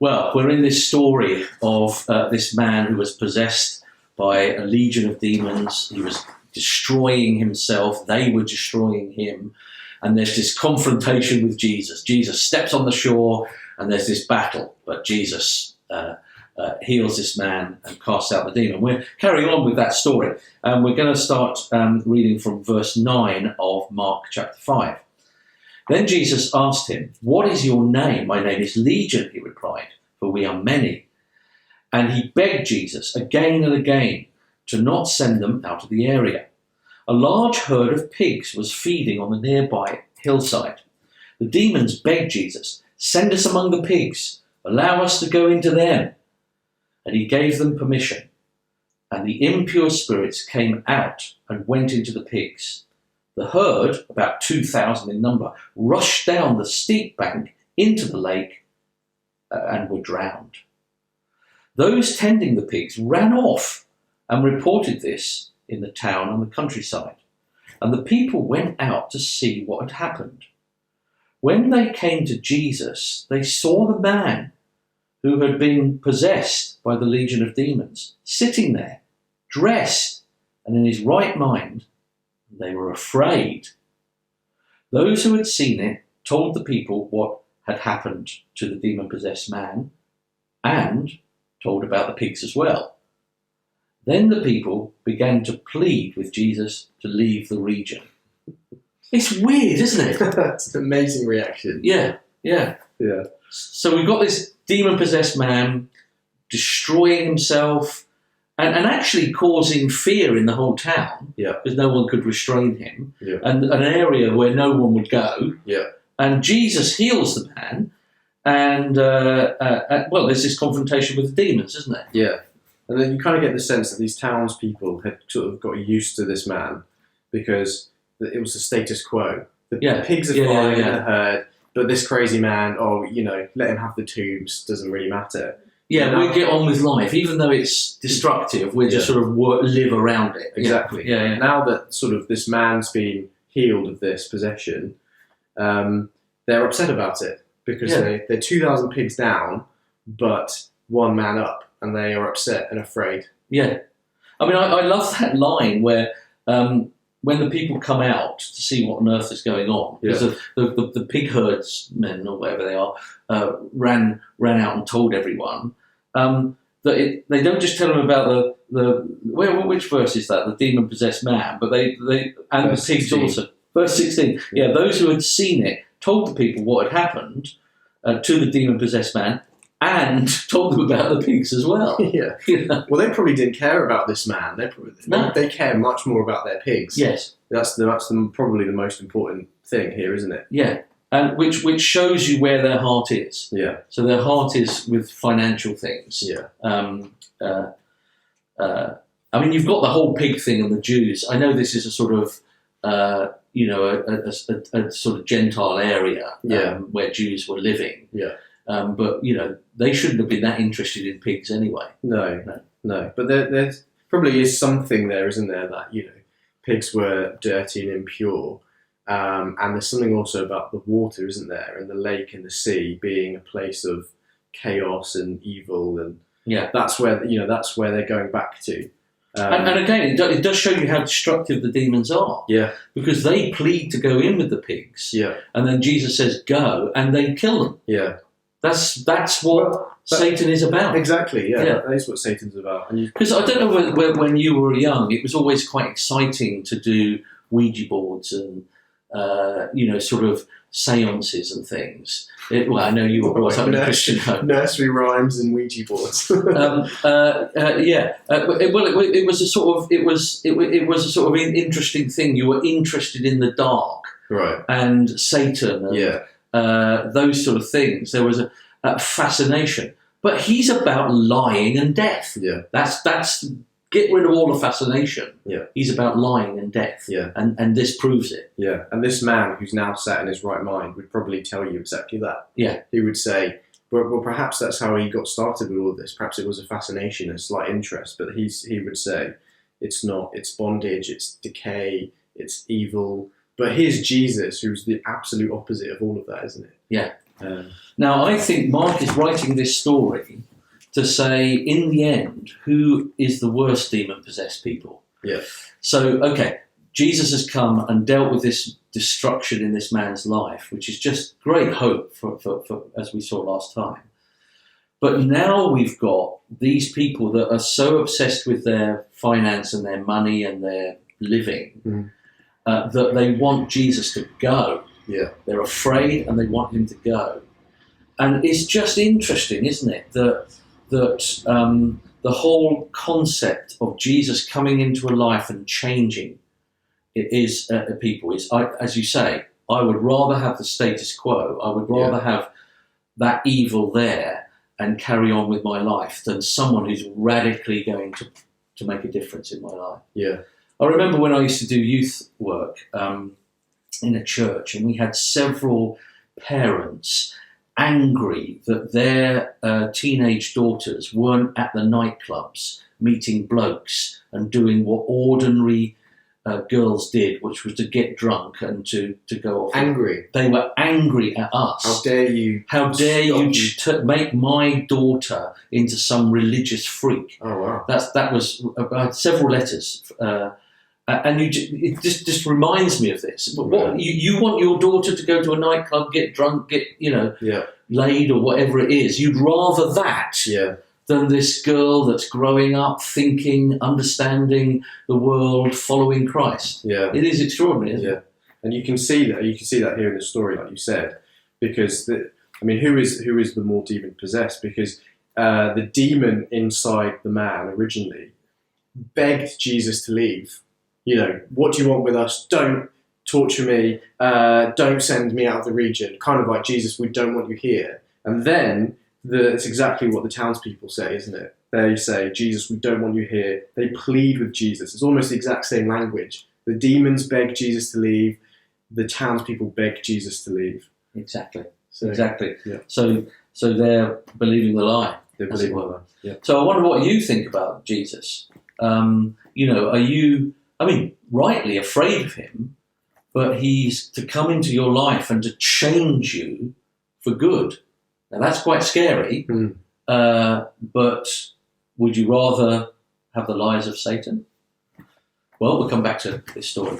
Well, we're in this story of this man who was possessed by a legion of demons. He was destroying himself. They were destroying him. And there's this confrontation with Jesus. Jesus steps on the shore and there's this battle. But Jesus heals this man and casts out the demon. We're carrying on with that story. We're going to start reading from verse 9 of Mark chapter 5. Then Jesus asked him, "What is your name?" "My name is Legion," he replied, "for we are many." And he begged Jesus again and again to not send them out of the area. A large herd of pigs was feeding on the nearby hillside. The demons begged Jesus, "Send us among the pigs. Allow us to go into them." And he gave them permission. And the impure spirits came out and went into the pigs. The herd, about 2,000 in number, rushed down the steep bank into the lake and were drowned. Those tending the pigs ran off and reported this in the town and the countryside. And the people went out to see what had happened. When they came to Jesus, they saw the man who had been possessed by the legion of demons sitting there, dressed and in his right mind. They were afraid. Those who had seen it told the people what had happened to the demon-possessed man and told about the pigs as well. Then the people began to plead with Jesus to leave the region. It's weird, isn't it? That's an amazing reaction. Yeah. So we've got this demon-possessed man destroying himself and actually causing fear in the whole town because no one could restrain him, and an area where no one would go. And Jesus heals the man, and well, there's this confrontation with the demons, isn't there? Yeah. And then you kind of get the sense that these townspeople had sort of got used to this man because it was the status quo. The pigs are flying in the herd, but this crazy man, let him have the tubes, doesn't really matter. Yeah, we get on with life. Even though it's destructive, we just sort of live around it. Exactly. Yeah. Now that sort of this man's been healed of this possession, they're upset about it because they're 2,000 pigs down, but one man up, and they are upset and afraid. Yeah. I mean, I love that line where when the people come out to see what on earth is going on, because the pig herdsmen or whatever they are ran out and told everyone that they don't just tell them about which verse is that, the demon possessed man, but they and verse the pigs 16. Also. Verse 16. Yeah, those who had seen it told the people what had happened to the demon possessed man, and told them about the pigs as well. Yeah. Well, they probably didn't care about this man. They care much more about their pigs. Yes. That's probably the most important thing here, isn't it? Yeah. And which shows you where their heart is. Yeah. So their heart is with financial things. Yeah. I mean, you've got the whole pig thing and the Jews. I know this is a sort of a sort of Gentile area where Jews were living. Yeah. But they shouldn't have been that interested in pigs anyway. No. But there probably is something there, isn't there? That pigs were dirty and impure, and there's something also about the water, isn't there? And the lake and the sea being a place of chaos and evil, and that's where they're going back to. And again, it does show you how destructive the demons are. Yeah. Because they plead to go in with the pigs. Yeah. And then Jesus says, "Go," and they kill them. Yeah. That's what Satan is about. Exactly, that is what Satan's about. Because I don't know when you were young, it was always quite exciting to do Ouija boards and, sort of seances and things. I know you were brought up in a Christian home. Nursery rhymes and Ouija boards. It was a sort of an interesting thing. You were interested in the dark, right? And Satan, and, those sort of things. There was a fascination, but he's about lying and death. Yeah, that's get rid of all the fascination. Yeah, he's about lying and death. Yeah, and this proves it. Yeah, and this man who's now sat in his right mind would probably tell you exactly that. Yeah, he would say, well, perhaps that's how he got started with all of this. Perhaps it was a fascination, a slight interest, but he would say it's not. It's bondage. It's decay. It's evil. But here's Jesus, who's the absolute opposite of all of that, isn't it? Yeah. Now, I think Mark is writing this story to say, in the end, who is the worst demon-possessed people? Yeah. So, okay, Jesus has come and dealt with this destruction in this man's life, which is just great hope for as we saw last time. But now we've got these people that are so obsessed with their finance and their money and their living that they want Jesus to go. Yeah. They're afraid and they want him to go. And it's just interesting, isn't it, that the whole concept of Jesus coming into a life and changing is people is, as you say, I would rather have the status quo. I would rather have that evil there and carry on with my life than someone who's radically going to make a difference in my life. Yeah. I remember when I used to do youth work in a church, and we had several parents angry that their teenage daughters weren't at the nightclubs meeting blokes and doing what ordinary girls did, which was to get drunk and to go off. Angry. They were angry at us. How dare you? How dare you make my daughter into some religious freak? Oh wow. That was several letters. And it just reminds me of this. But what you want your daughter to go to a nightclub, get drunk, get laid or whatever it is. You'd rather that than this girl that's growing up, thinking, understanding the world, following Christ. Yeah, it is extraordinary. Isn't it? And you can see that. You can see that here in the story, like you said, because who is the more demon possessed? Because the demon inside the man originally begged Jesus to leave. What do you want with us? Don't torture me. Don't send me out of the region. Kind of like, Jesus, we don't want you here. And then it's exactly what the townspeople say, isn't it? They say, Jesus, we don't want you here. They plead with Jesus. It's almost the exact same language. The demons beg Jesus to leave. The townspeople beg Jesus to leave. Exactly. So, exactly. Yeah. So they're believing the lie. They're believing the lie. Yeah. So I wonder what you think about Jesus. Are you, rightly afraid of him, but he's to come into your life and to change you for good. Now that's quite scary, but would you rather have the lies of Satan? Well, we'll come back to this story.